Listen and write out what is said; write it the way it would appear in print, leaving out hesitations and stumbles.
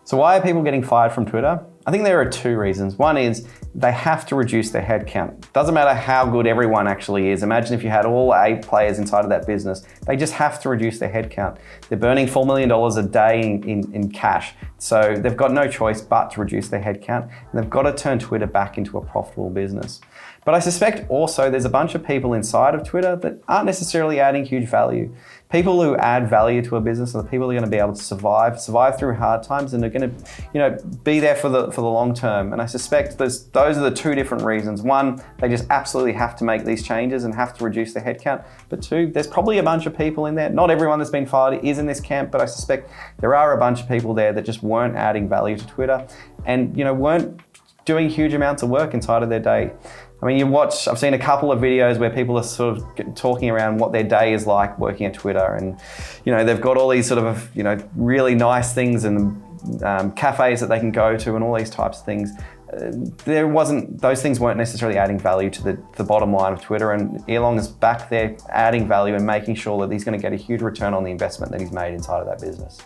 So why are people getting fired from Twitter? I think there are two reasons. One is they have to reduce their headcount. Doesn't matter how good everyone actually is. Imagine if you had all A players inside of that business. They just have to reduce their headcount. They're burning $4 million a day in cash. So they've got no choice but to reduce their headcount. And they've got to turn Twitter back into a profitable business. But I suspect also there's a bunch of people inside of Twitter that aren't necessarily adding huge value. People who add value to a business are the people who are going to be able to survive through hard times and are going to, be there for the long term. And I suspect those are the two different reasons. One, they just absolutely have to make these changes and have to reduce their headcount. But two, there's probably a bunch of people in there. Not everyone that's been fired is in this camp, but I suspect there are a bunch of people there that just weren't adding value to Twitter and, weren't doing huge amounts of work inside of their day. I mean, I've seen a couple of videos where people are sort of talking around what their day is like working at Twitter, and, they've got all these sort of, really nice things and cafes that they can go to and all these types of things. Those things weren't necessarily adding value to the bottom line of Twitter, and Elon is back there adding value and making sure that he's going to get a huge return on the investment that he's made inside of that business.